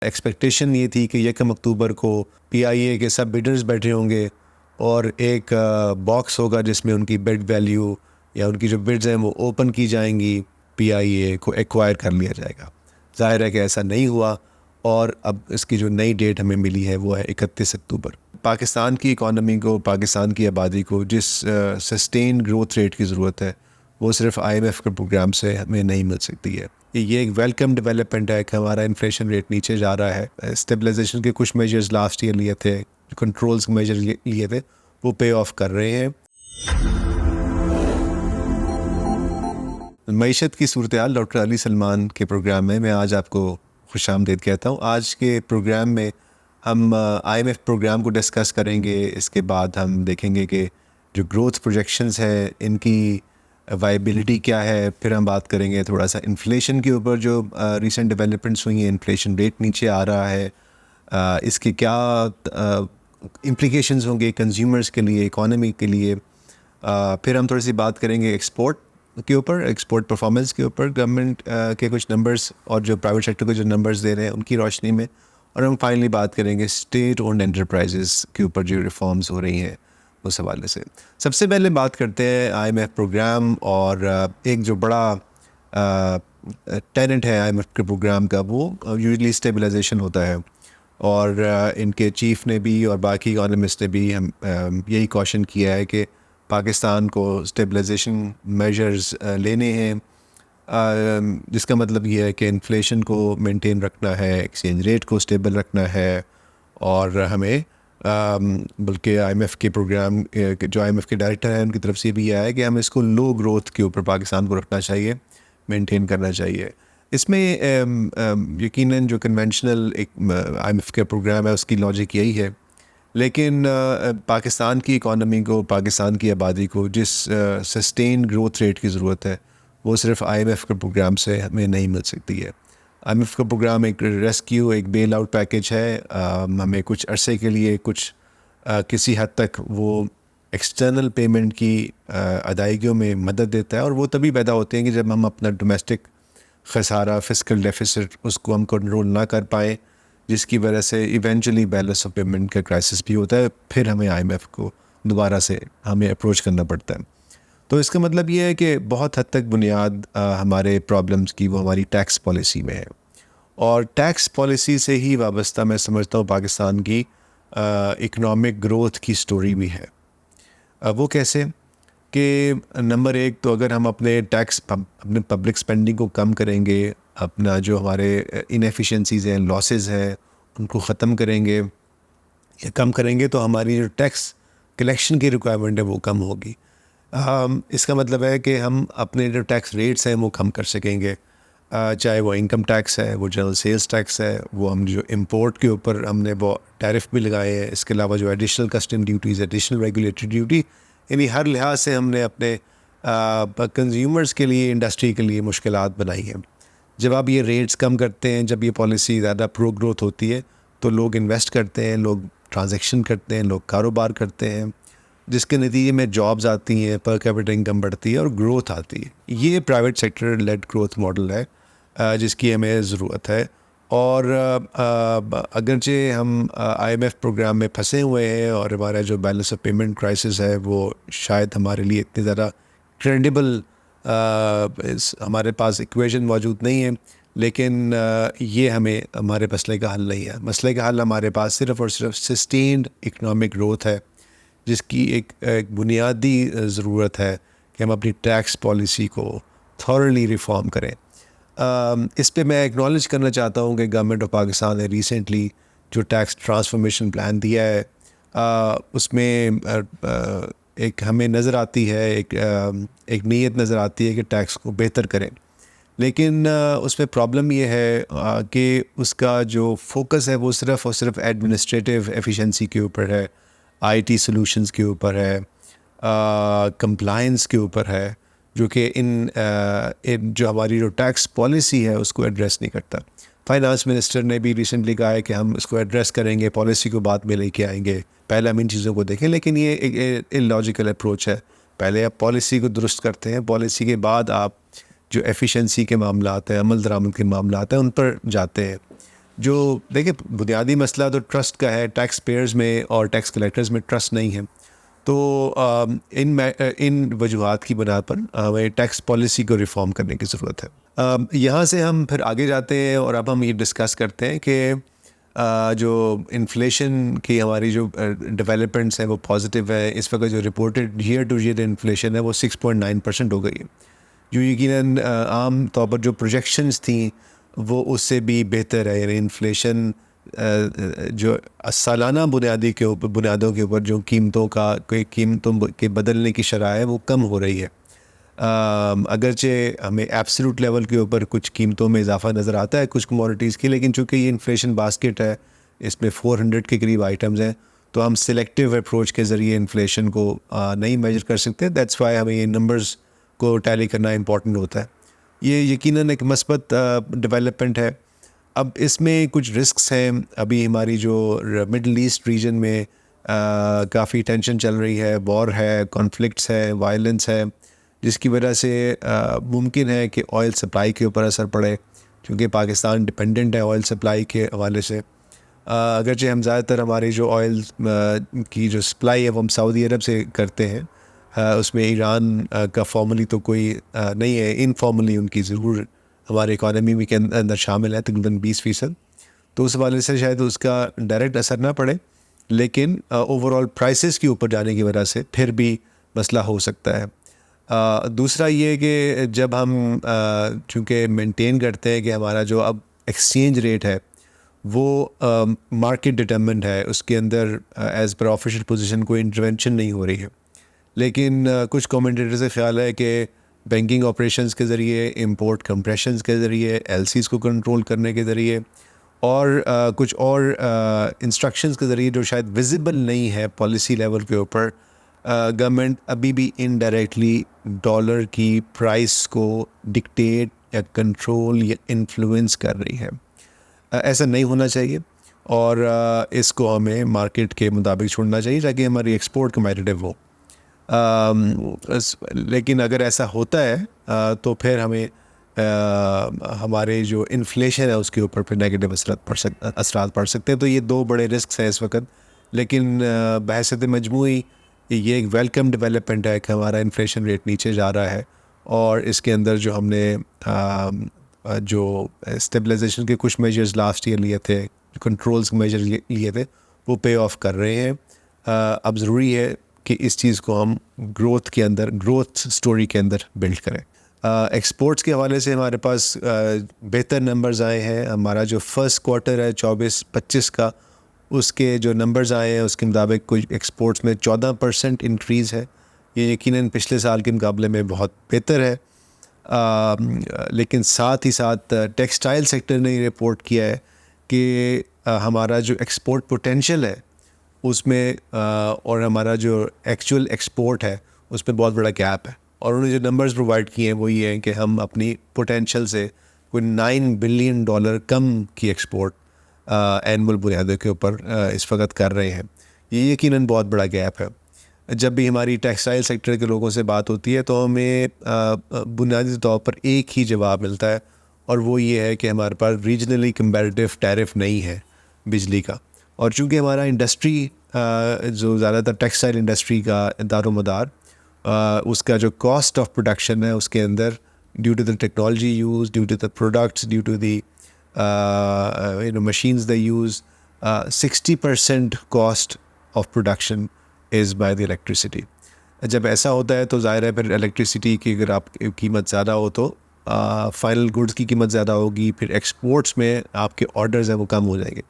Expectation یہ تھی کہ 1 اکتوبر کو پی آئی اے کے سب بڈرز بیٹھے ہوں گے اور ایک باکس ہوگا جس میں ان کی بڈ ویلیو یا ان کی جو بڈز ہیں وہ اوپن کی جائیں گی، پی آئی اے کو ایکوائر کر لیا جائے گا۔ ظاہر ہے کہ ایسا نہیں ہوا، اور اب اس کی جو نئی ڈیٹ ہمیں ملی ہے وہ ہے 31 اکتوبر۔ پاکستان کی اکانومی کو، پاکستان کی آبادی کو جس سسٹین گروتھ ریٹ کی ضرورت ہے وہ صرف آئی ایم ایف کے پروگرام سے ہمیں نہیں مل سکتی ہے۔ یہ ایک ویلکم ڈیولپمنٹ ہے کہ ہمارا انفلیشن ریٹ نیچے جا رہا ہے۔ اسٹیبلائزیشن کے کچھ میجرز لاسٹ ایئر لیے تھے، کنٹرولز کے میجر لیے تھے، وہ پے آف کر رہے ہیں۔ معیشت کی صورتحال ڈاکٹر علی سلمان کے پروگرام میں آج آپ کو خوش آمدید کہتا ہوں۔ آج کے پروگرام میں ہم آئی ایم ایف پروگرام کو ڈسکس کریں گے، اس کے بعد ہم دیکھیں گے کہ جو گروتھ پروجیکشنز ہیں ان کی وائبلٹی کیا ہے، پھر ہم بات کریں گے تھوڑا سا انفلیشن کے اوپر، جو ریسنٹ ڈیولپمنٹس ہوئی ہیں، انفلیشن ریٹ نیچے آ رہا ہے، اس کے کیا امپلیکیشنز ہوں گے کنزیومرز کے لیے، اکانومی کے لیے۔ پھر ہم تھوڑی سی بات کریں گے ایکسپورٹ کے اوپر، ایکسپورٹ پرفارمنس کے اوپر، گورنمنٹ کے کچھ نمبرز اور جو پرائیویٹ سیکٹر کے جو نمبرز دے رہے ہیں ان کی روشنی میں، اور ہم فائنلی بات کریں گے اسٹیٹ اونڈ انٹرپرائزز کے اوپر جو ریفارمز ہو رہی ہیں اس حوالے سے۔ سب سے پہلے بات کرتے ہیں آئی ایم ایف پروگرام، اور ایک جو بڑا ٹینٹ ہے آئی ایم ایف کے پروگرام کا وہ یوزلی اسٹیبلائزیشن ہوتا ہے، اور ان کے چیف نے بھی اور باقی اکانومسٹ نے بھی یہی کوشچن کیا ہے کہ پاکستان کو اسٹیبلائزیشن میجرز لینے ہیں، جس کا مطلب یہ ہے کہ انفلیشن کو مینٹین رکھنا ہے، ایکسچینج ریٹ کو اسٹیبل رکھنا ہے، اور ہمیں بلکہ آئی ایم ایف کے پروگرام جو آئی ایم ایف کے ڈائریکٹر ہیں ان کی طرف سے بھی یہ ہے کہ ہمیں اس کو لو گروتھ کے اوپر پاکستان کو رکھنا چاہیے، مینٹین کرنا چاہیے۔ اس میں یقیناً جو کنونشنل ایک آئی ایم ایف کا پروگرام ہے اس کی لاجک یہی ہے، لیکن پاکستان کی اکانومی کو، پاکستان کی آبادی کو جس سسٹین گروتھ ریٹ کی ضرورت ہے وہ صرف آئی ایم ایف کے پروگرام سے ہمیں نہیں مل سکتی ہے۔ آئی ایم ایف کا پروگرام ایک ریسکیو، ایک بیل آؤٹ پیکج ہے، ہمیں کچھ عرصے کے لیے کچھ کسی حد تک وہ ایکسٹرنل پیمنٹ کی ادائیگیوں میں مدد دیتا ہے، اور وہ تبھی پیدا ہوتے ہیں کہ جب ہم اپنا ڈومیسٹک خسارہ، فسکل ڈیفیسٹ، اس کو ہم کنٹرول نہ کر پائیں، جس کی وجہ سے ایونچولی بیلنس آف پیمنٹ کا کرائسس بھی ہوتا ہے، پھر ہمیں آئی ایم ایف کو دوبارہ سے ہمیں اپروچ کرنا پڑتا ہے۔ تو اس کا مطلب یہ ہے کہ بہت حد تک بنیاد ہمارے پرابلمس کی وہ ہماری ٹیکس پالیسی میں ہے، اور ٹیکس پالیسی سے ہی وابستہ میں سمجھتا ہوں پاکستان کی اکنامک گروتھ کی سٹوری بھی ہے۔ وہ کیسے کہ نمبر ایک تو اگر ہم اپنے پبلک اسپینڈنگ کو کم کریں گے، اپنا جو ہمارے انیفیشنسیز ہیں، لاسز ہیں، ان کو ختم کریں گے یا کم کریں گے تو ہماری جو ٹیکس کلیکشن کی ریکوائرمنٹ ہے وہ کم ہوگی۔ اس کا مطلب ہے کہ ہم اپنے جو ٹیکس ریٹس ہیں وہ کم کر سکیں گے، چاہے وہ انکم ٹیکس ہے، وہ جنرل سیلز ٹیکس ہے، وہ ہم جو امپورٹ کے اوپر ہم نے وہ ٹیرف بھی لگائے ہیں، اس کے علاوہ جو additional custom duties, additional regulatory duty, یعنی ہر لحاظ سے ہم نے اپنے کنزیومرز کے لیے، انڈسٹری کے لیے مشکلات بنائی ہیں۔ جب آپ یہ ریٹس کم کرتے ہیں، جب یہ پالیسی زیادہ پرو گروتھ ہوتی ہے تو لوگ انویسٹ کرتے ہیں، لوگ ٹرانزیکشن کرتے ہیں، لوگ کاروبار کرتے ہیں، جس کے نتیجے میں جابز آتی ہیں، پر کیپٹل انکم بڑھتی ہے اور گروتھ آتی ہے۔ یہ private sector led growth model ہے جس کی ہمیں ضرورت ہے، اور اگرچہ ہم آئی ایم ایف پروگرام میں پھنسے ہوئے ہیں اور ہمارا جو بیلنس آف پیمنٹ کرائسس ہے وہ شاید ہمارے لیے اتنی زیادہ کریڈیبل، ہمارے پاس ایکویشن موجود نہیں ہے، لیکن یہ ہمارے مسئلے کا حل نہیں ہے۔ مسئلے کا حل ہمارے پاس صرف اور صرف سسٹینڈ اکنامک گروتھ ہے، جس کی ایک بنیادی ضرورت ہے کہ ہم اپنی ٹیکس پالیسی کو تھورلی ریفارم کریں۔ اس پہ میں ایکنالج کرنا چاہتا ہوں کہ گورنمنٹ آف پاکستان نے ریسنٹلی جو ٹیکس ٹرانسفارمیشن پلان دیا ہے، اس میں ایک ہمیں نظر آتی ہے، ایک نیت نظر آتی ہے کہ ٹیکس کو بہتر کریں، لیکن اس میں پرابلم یہ ہے کہ اس کا جو فوکس ہے وہ صرف اور صرف ایڈمنسٹریٹو ایفیشنسی کے اوپر ہے، آئی ٹی سلوشنز کے اوپر ہے، کمپلائنس کے اوپر ہے، جو کہ ان جو ہماری جو ٹیکس پالیسی ہے اس کو ایڈریس نہیں کرتا۔ فائنانس منسٹر نے بھی ریسنٹلی کہا ہے کہ ہم اس کو ایڈریس کریں گے، پالیسی کو بعد میں لے کے آئیں گے، پہلے ہم ان چیزوں کو دیکھیں، لیکن یہ ایک اللاجیکل اپروچ ہے۔ پہلے آپ پالیسی کو درست کرتے ہیں، پالیسی کے بعد آپ جو ایفیشنسی کے معاملات ہیں، عمل درآمد کے معاملات ہیں، ان پر جاتے ہیں۔ جو دیکھیں بنیادی مسئلہ تو ٹرسٹ کا ہے، ٹیکس پیئرز میں اور ٹیکس کلیکٹرز میں ٹرسٹ نہیں ہے. تو ان وجوہات کی بنا پر ہمیں ٹیکس پالیسی کو ریفارم کرنے کی ضرورت ہے. یہاں سے ہم پھر آگے جاتے ہیں اور اب ہم یہ ڈسکس کرتے ہیں کہ جو انفلیشن کی ہماری جو ڈیولپمنٹس ہیں وہ پازیٹیو ہے. اس وقت جو reported year to year inflation ہے وہ 6.9% ہو گئی ہے، جو یقیناً عام طور پر جو پروجیکشنز تھیں وہ اس سے بھی بہتر ہے. یعنی انفلیشن جو سالانہ بنیادوں کے اوپر جو قیمتوں کے بدلنے کی شرح ہے وہ کم ہو رہی ہے. اگرچہ ہمیں ایبسلوٹ لیول کے اوپر کچھ قیمتوں میں اضافہ نظر آتا ہے کچھ کموڈٹیز کی، لیکن چونکہ یہ انفلیشن باسکٹ ہے، اس میں 400 کے قریب آئٹمز ہیں، تو ہم سلیکٹیو اپروچ کے ذریعے انفلیشن کو نہیں میجر کر سکتے. دیٹس وائی ہمیں یہ نمبرز کو ٹیلی کرنا امپورٹنٹ ہوتا ہے. یہ یقیناً ایک مثبت ڈیولپمنٹ ہے. اب اس میں کچھ رسکس ہیں. ابھی ہماری جو مڈل ایسٹ ریجن میں کافی ٹینشن چل رہی ہے، وار ہے، کانفلکٹس ہے، وائلنس ہے، جس کی وجہ سے ممکن ہے کہ آئل سپلائی کے اوپر اثر پڑے، کیونکہ پاکستان ڈپینڈنٹ ہے آئل سپلائی کے حوالے سے. اگرچہ ہم زیادہ تر ہماری جو آئل کی جو سپلائی ہے وہ ہم سعودی عرب سے کرتے ہیں، اس میں ایران کا فارملی تو کوئی نہیں ہے، انفارملی ان کی ضرور ہماری اکانومی میں کے اندر شامل ہے تقریباً 20%. تو اس حوالے سے شاید اس کا ڈائریکٹ اثر نہ پڑے، لیکن اوور آل پرائسز کے اوپر جانے کی وجہ سے پھر بھی مسئلہ ہو سکتا ہے. دوسرا یہ کہ جب ہم چونکہ مینٹین کرتے ہیں کہ ہمارا جو اب ایکسچینج ریٹ ہے وہ مارکیٹ ڈٹرمنڈ ہے، اس کے اندر ایز پر آفیشیل پوزیشن کوئی انٹرونشن نہیں ہو رہی ہے، لیکن کچھ کومنٹیٹر سے خیال ہے کہ بینکنگ آپریشنز کے ذریعے، امپورٹ کمپریشنز کے ذریعے، ایل سیز کو کنٹرول کرنے کے ذریعے اور کچھ اور انسٹرکشنز کے ذریعے جو شاید ویزیبل نہیں ہے پالیسی لیول کے اوپر، گورنمنٹ ابھی بھی انڈائریکٹلی ڈالر کی پرائس کو ڈکٹیٹ یا کنٹرول یا انفلوئنس کر رہی ہے. ایسا نہیں ہونا چاہیے اور اس کو ہمیں مارکیٹ کے مطابق چھوڑنا چاہیے تاکہ ہماری ایکسپورٹ کمپیٹیو ہو. لیکن اگر ایسا ہوتا ہے تو پھر ہمیں ہمارے جو انفلیشن ہے اس کے اوپر پھر نیگیٹو اثرات پڑ سکتے ہیں. تو یہ دو بڑے رسکس ہیں اس وقت، لیکن بحیثیت مجموعی یہ ایک ویلکم ڈیولپمنٹ ہے کہ ہمارا انفلیشن ریٹ نیچے جا رہا ہے، اور اس کے اندر جو ہم نے جو اسٹیبلائزیشن کے کچھ میجرز لاسٹ ایئر لیے تھے، کنٹرولز کے میجر لیے تھے، وہ پے آف کر رہے ہیں. اب ضروری ہے کہ اس چیز کو ہم گروتھ سٹوری کے اندر بلڈ کریں. ایکسپورٹس کے حوالے سے ہمارے پاس بہتر نمبرز آئے ہیں. ہمارا جو فرسٹ کوارٹر ہے 24-25 کا، اس کے جو نمبرز آئے ہیں اس کے مطابق کچھ ایکسپورٹس میں 14% انکریز ہے. یہ یقیناً پچھلے سال کے مقابلے میں بہت بہتر ہے. لیکن ساتھ ہی ساتھ ٹیکسٹائل سیکٹر نے یہ رپورٹ کیا ہے کہ ہمارا جو ایکسپورٹ پوٹینشیل ہے اس میں اور ہمارا جو ایکچوئل ایکسپورٹ ہے اس میں بہت بڑا گیپ ہے. اور انہوں نے جو نمبرز پرووائڈ کیے ہیں وہ یہ ہیں کہ ہم اپنی پوٹینشیل سے کوئی $9 بلین کم کی ایکسپورٹ اینول بنیادوں کے اوپر اس وقت کر رہے ہیں. یہ یقیناً بہت بڑا گیپ ہے. جب بھی ہماری ٹیکسٹائل سیکٹر کے لوگوں سے بات ہوتی ہے تو ہمیں بنیادی طور پر ایک ہی جواب ملتا ہے، اور وہ یہ ہے کہ ہمارے پاس ریجنلی کمپیریٹیو ٹیرف نہیں ہے بجلی کا. اور چونکہ ہمارا انڈسٹری جو زیادہ تر ٹیکسٹائل انڈسٹری کا دار و مدار، اس کا جو کاسٹ آف پروڈکشن ہے اس کے اندر due to the technology use, due to the products, due to the machines the use, 60% cost of production is by the electricity. جب ایسا ہوتا ہے تو ظاہر ہے پھر الیکٹریسٹی کی اگر آپ کی قیمت زیادہ ہو تو فائنل گڈس کی قیمت زیادہ ہوگی، پھر ایکسپورٹس میں آپ کے آرڈرز ہیں وہ کم ہو جائیں گے.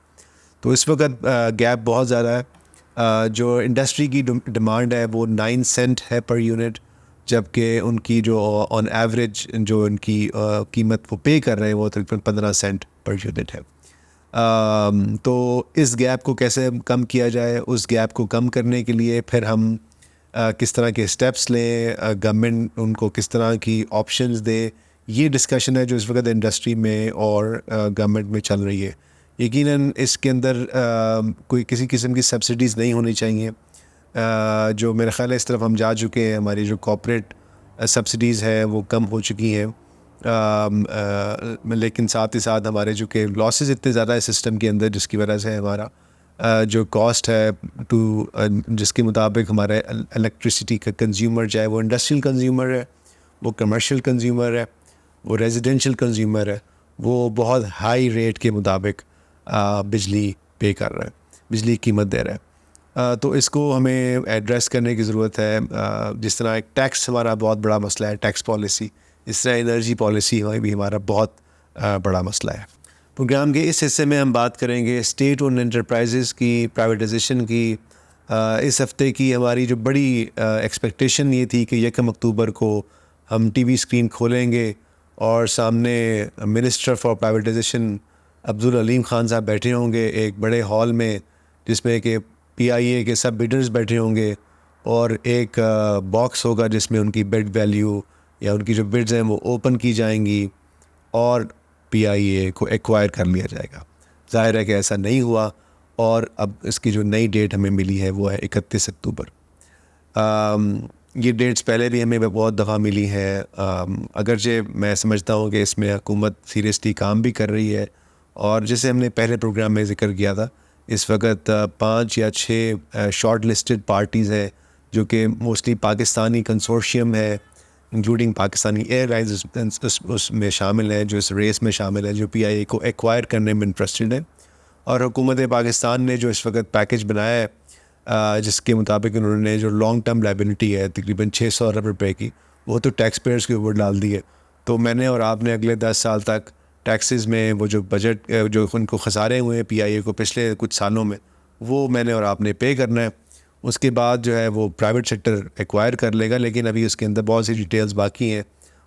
تو اس وقت گیپ بہت زیادہ ہے. جو انڈسٹری کی ڈیمانڈ ہے وہ 9 سینٹ ہے پر یونٹ، جبکہ ان کی جو آن ایوریج جو ان کی قیمت وہ پے کر رہے ہیں وہ تقریباً 15 سینٹ پر یونٹ ہے. تو اس گیپ کو کیسے کم کیا جائے، اس گیپ کو کم کرنے کے لیے پھر ہم کس طرح کے اسٹیپس لیں، گورنمنٹ ان کو کس طرح کی آپشنز دے، یہ ڈسکشن ہے جو اس وقت انڈسٹری میں اور گورنمنٹ میں چل رہی ہے. یقیناً اس کے اندر کوئی کسی قسم کی سبسڈیز نہیں ہونی چاہیے. جو میرے خیال ہے اس طرف ہم جا چکے ہیں، ہماری جو کارپوریٹ سبسڈیز ہیں وہ کم ہو چکی ہیں. لیکن ساتھ ہی ساتھ ہمارے جو کہ لاسز اتنے زیادہ ہے سسٹم کے اندر، جس کی وجہ سے ہمارا جو کاسٹ ہے جس کے مطابق ہمارے الیکٹریسٹی کا کنزیومر چاہے وہ انڈسٹریل کنزیومر ہے، وہ کمرشل کنزیومر ہے، وہ ریزیڈینشیل کنزیومر ہے، وہ بہت ہائی ریٹ کے مطابق بجلی پے کر رہا ہے، بجلی کی قیمت دے رہا ہے۔ تو اس کو ہمیں ایڈریس کرنے کی ضرورت ہے۔ جس طرح ایک ٹیکس ہمارا بہت بڑا مسئلہ ہے، ٹیکس پالیسی، اس طرح انرجی پالیسی بھی ہمارا بہت بڑا مسئلہ ہے۔ پروگرام کے اس حصے میں ہم بات کریں گے اسٹیٹ اونڈ انٹرپرائزز کی پرائیویٹائزیشن کی۔ اس ہفتے کی ہماری جو بڑی ایکسپیکٹیشن یہ تھی کہ 1 اکتوبر کو ہم ٹی وی اسکرین کھولیں گے اور سامنے minister for privatisation Abdul Aleem Khan صاحب بیٹھے ہوں گے ایک بڑے ہال میں، جس میں کہ پی آئی اے کے سب بڈرز بیٹھے ہوں گے، اور ایک باکس ہوگا جس میں ان کی بڈ ویلیو یا ان کی جو بڈز ہیں وہ اوپن کی جائیں گی اور پی آئی اے کو ایکوائر کر لیا جائے گا۔ ظاہر ہے کہ ایسا نہیں ہوا، اور اب اس کی جو نئی ڈیٹ ہمیں ملی ہے وہ ہے 31 اکتوبر۔ یہ ڈیٹس پہلے بھی ہمیں بہت دفعہ ملی ہے، اگرچہ میں سمجھتا ہوں کہ اس میں حکومت سیریسلی کام بھی کر رہی ہے، اور جیسے ہم نے پہلے پروگرام میں ذکر کیا تھا، اس وقت 5 یا 6 شارٹ لسٹڈ پارٹیز ہیں جو کہ موسٹلی پاکستانی کنسورشیم ہے، انکلوڈنگ پاکستانی ایئر لائنز اس میں شامل ہیں، جو اس ریس میں شامل ہے، جو پی آئی اے کو ایکوائر کرنے میں انٹرسٹڈ ہے۔ اور حکومت پاکستان نے جو اس وقت پیکج بنایا ہے، جس کے مطابق انہوں نے جو لانگ ٹرم لائبلٹی ہے تقریباً 600 ارب روپے کی، وہ تو ٹیکس پیئرز کے اوپر ڈال دی ہے۔ تو میں نے اور آپ نے اگلے 10 سال تک ٹیکسز میں وہ جو بجٹ جو ان کو خسارے ہوئے ہیں پی آئی اے کو پچھلے کچھ سالوں میں، وہ میں نے اور آپ نے پے کرنا ہے۔ اس کے بعد جو ہے وہ پرائیویٹ سیکٹر ایکوائر کر لے گا، لیکن ابھی اس کے اندر بہت سی ڈیٹیلز باقی ہیں،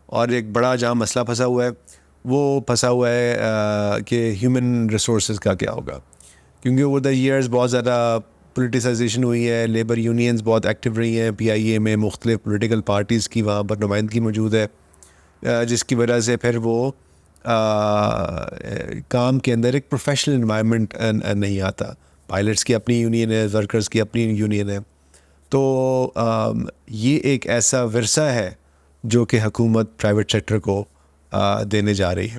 اور ایک بڑا جہاں مسئلہ پھنسا ہوا ہے وہ پھنسا ہوا ہے کہ ہیومن ریسورسز کا کیا ہوگا، کیونکہ اوور دا ایئرز بہت زیادہ پولیٹیسائزیشن ہوئی ہے، لیبر یونینز بہت ایکٹیو رہی ہیں پی آئی اے میں، مختلف پولیٹیکل پارٹیز کی وہاں پر نمائندگی موجود ہے، جس کی وجہ سے پھر وہ کام کے اندر ایک پروفیشنل انوائرمنٹ نہیں آتا۔ پائلٹس کی اپنی یونین ہے، ورکرز کی اپنی یونین ہے۔ تو یہ ایک ایسا ورثہ ہے جو کہ حکومت پرائیویٹ سیکٹر کو دینے جا رہی ہے،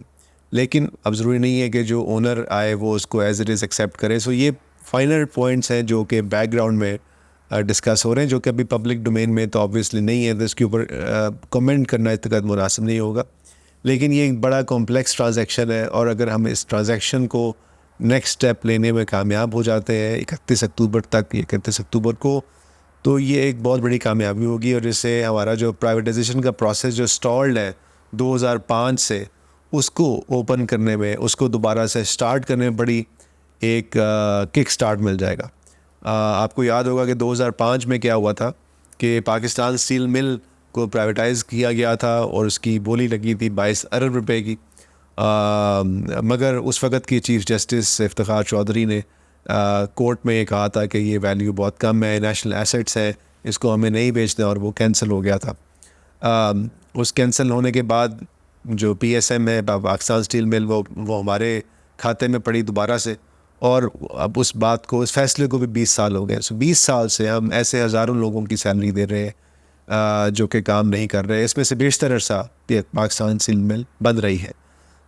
لیکن اب ضروری نہیں ہے کہ جو اونر آئے وہ اس کو ایز اٹ از ایکسیپٹ کرے۔ سو یہ فائنل پوائنٹس ہیں جو کہ بیک گراؤنڈ میں ڈسکس ہو رہے ہیں، جو کہ ابھی پبلک ڈومین میں تو آبویسلی نہیں ہے، تو اس کے اوپر کمنٹ کرنا اس وقت مناسب نہیں ہوگا، لیکن یہ ایک بڑا کمپلیکس ٹرانزیکشن ہے، اور اگر ہم اس ٹرانزیکشن کو نیکسٹ اسٹیپ لینے میں کامیاب ہو جاتے ہیں 31 اکتوبر تک، 31 اکتوبر کو، تو یہ ایک بہت بڑی کامیابی ہوگی، اور اس سے ہمارا جو پرائیویٹائزیشن کا پروسیس جو سٹالڈ ہے 2005 سے، اس کو اوپن کرنے میں، اس کو دوبارہ سے سٹارٹ کرنے میں بڑی ایک کک سٹارٹ مل جائے گا۔ آپ کو یاد ہوگا کہ 2005 میں کیا ہوا تھا کہ پاکستان اسٹیل مل کو پرائیویٹائز کیا گیا تھا، اور اس کی بولی لگی تھی 22 ارب روپے کی، مگر اس وقت کی چیف جسٹس افتخار چودھری نے کورٹ میں یہ کہا تھا کہ یہ ویلیو بہت کم ہے، نیشنل ایسیٹس ہے، اس کو ہمیں نہیں بیچنا، اور وہ کینسل ہو گیا تھا۔ اس کینسل ہونے کے بعد جو پی ایس ایم ہے پاکستان اسٹیل مل، وہ ہمارے کھاتے میں پڑی دوبارہ سے، اور اب اس بات کو، اس فیصلے کو بھی 20 سال ہو گئے۔ 20 سال سے ہم ایسے ہزاروں لوگوں کی سیلری دے رہے ہیں جو کہ کام نہیں کر رہے، اس میں سے بیشتر عرصہ پاکستان اسٹیل مل بند رہی ہے،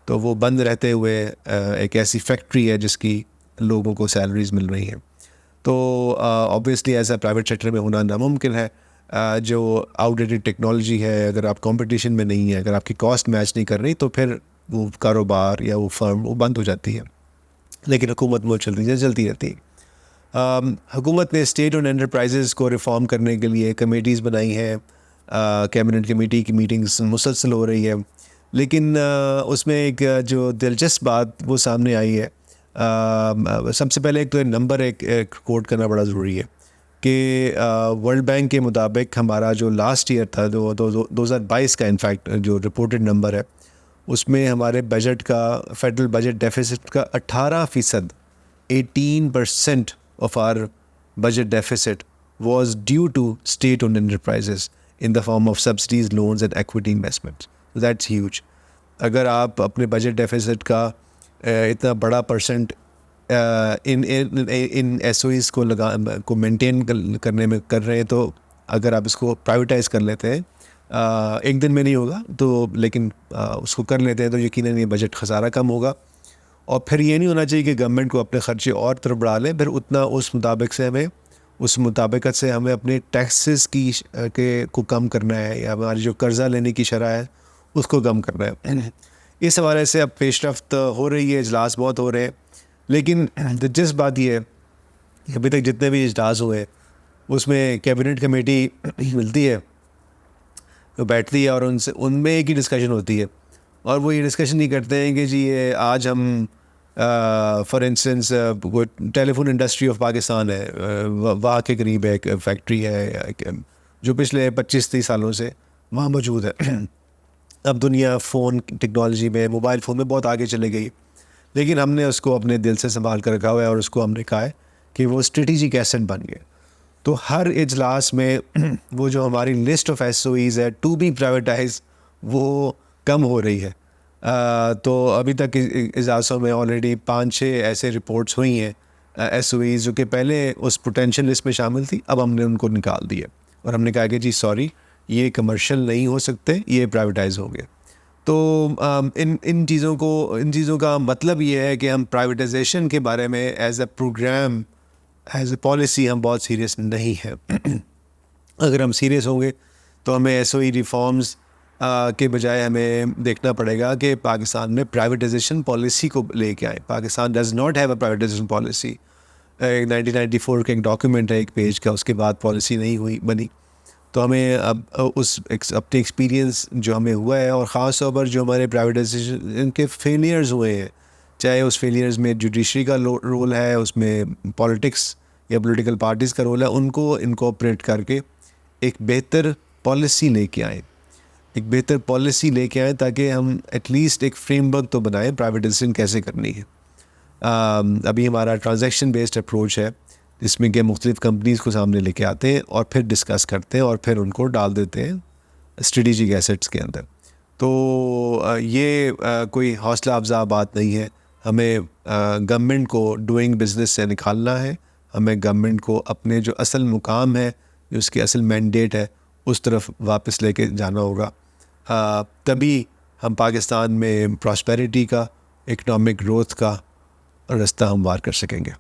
تو وہ بند رہتے ہوئے ایک ایسی فیکٹری ہے جس کی لوگوں کو سیلریز مل رہی ہیں، تو آبویسلی ایسا پرائیویٹ سیکٹر میں ہونا ناممکن ہے۔ جو آؤٹ ڈیٹڈ ٹیکنالوجی ہے، اگر آپ کمپٹیشن میں نہیں ہے، اگر آپ کی کاسٹ میچ نہیں کر رہی، تو پھر وہ کاروبار یا وہ فرم وہ بند ہو جاتی ہے، لیکن حکومت وہ چلتی رہتی ہے۔ حکومت نے اسٹیٹ اور انٹرپرائزز کو ریفارم کرنے کے لیے کمیٹیز بنائی ہیں، کیبنٹ کمیٹی کی میٹنگز مسلسل ہو رہی ہے، لیکن اس میں ایک جو دلچسپ بات وہ سامنے آئی ہے، سب سے پہلے ایک تو نمبر ایک کوٹ کرنا بڑا ضروری ہے کہ ورلڈ بینک کے مطابق ہمارا جو لاسٹ ایئر تھا 2022 کا، انفیکٹ جو رپورٹڈ نمبر ہے، اس میں ہمارے بجٹ کا، فیڈرل بجٹ ڈیفیسٹ کا 18%، 18% of our budget deficit was due to state owned enterprises in the form of subsidies, loans and equity investments. That's huge. اگر آپ اپنے بجٹ ڈیفیسٹ کا اتنا بڑا percent in S O Es کو maintain کرنے میں کر رہے ہیں، تو اگر آپ اس کو پرائیویٹائز کر لیتے ہیں ایک دن میں نہیں ہوگا تو لیکن اس کو کر لیتے ہیں تو یقیناً یہ بجٹ خسارہ کم ہوگا. اور پھر یہ نہیں ہونا چاہیے کہ گورنمنٹ کو اپنے خرچے اور طرف بڑھا لیں, پھر اتنا اس مطابقت سے ہمیں اپنے ٹیکسز کو کم کرنا ہے, یا ہماری جو قرضہ لینے کی شرح ہے اس کو کم کرنا ہے. اس حوالے سے اب پیش رفت ہو رہی ہے, اجلاس بہت ہو رہے ہیں, لیکن دلچسپ بات یہ ہے کہ ابھی تک جتنے بھی اجلاس ہوئے اس میں کیبنٹ کمیٹی ملتی ہے, وہ بیٹھتی ہے اور ان میں ایک ہی ڈسکشن ہوتی ہے, اور وہ یہ ڈسکشن نہیں کرتے ہیں کہ جی یہ آج ہم for instance telephone industry of Pakistan ہے, وہاں کے قریب ایک فیکٹری ہے جو پچھلے 25-30 سالوں سے وہاں موجود ہے. اب دنیا فون ٹیکنالوجی میں, موبائل فون میں بہت آگے چلے گئی, لیکن ہم نے اس کو اپنے دل سے سنبھال کر رکھا ہوا ہے, اور اس کو ہم نے کہا ہے کہ وہ اسٹریٹجک ایسٹ بن گئے. تو ہر اجلاس میں وہ جو ہماری list of S O as ہے ٹو بی پرائیویٹائز وہ کم ہو رہی ہے. تو ابھی تک اجلاسوں میں آلریڈی 5-6 ایسے رپورٹس ہوئی ہیں ایس او ایز جو کہ پہلے اس پوٹینشیل لسٹ میں شامل تھی, اب ہم نے ان کو نکال دیا اور ہم نے کہا کہ جی سوری, یہ کمرشل نہیں ہو سکتے, یہ پرائیویٹائز ہو گئے. تو ان چیزوں کا مطلب یہ ہے کہ ہم پرائیویٹائزیشن کے بارے میں as a programme, as a policy ہم بہت سیریس نہیں ہیں. اگر ہم سیریس ہوں گے تو ہمیں ایس او ای ریفارمز کے بجائے ہمیں دیکھنا پڑے گا کہ پاکستان میں پرائیویٹائزیشن پالیسی کو لے کے آئیں. Pakistan does not have a privatisation policy. 1994 کا ایک ڈاکیومنٹ ہے, ایک پیج کا, اس کے بعد پالیسی نہیں بنی. تو ہمیں اب اپنے ایکسپیرینس جو ہمیں ہوا ہے, اور خاص طور پر جو ہمارے پرائیویٹائزیشن کے فیلئرز ہوئے ہیں, چاہے اس فیلئرز میں جوڈیشری کا رول ہے, اس میں پالیٹکس یا پولیٹیکل پارٹیز کا رول ہے, ان کو انکورپوریٹ کر کے ایک بہتر پالیسی لے کے آئیں, تاکہ ہم ایٹ لیسٹ ایک فریم ورک تو بنائیں پرائیویٹائزیشن کیسے کرنی ہے. ابھی ہمارا ٹرانزیکشن بیسڈ اپروچ ہے, جس میں کہ مختلف کمپنیز کو سامنے لے کے آتے ہیں اور پھر ڈسکس کرتے ہیں اور پھر ان کو ڈال دیتے ہیں اسٹریٹجک ایسیٹس کے اندر. تو یہ کوئی حوصلہ افزا بات نہیں ہے. ہمیں گورنمنٹ کو ڈوئنگ بزنس سے نکالنا ہے, ہمیں گورنمنٹ کو اپنے جو اصل مقام ہے, جو اس کی اصل مینڈیٹ ہے, اس طرف واپس لے کے جانا ہوگا. تبھی ہم پاکستان میں پراسپیرٹی کا, اکنامک گروتھ کا راستہ ہموار کر سکیں گے.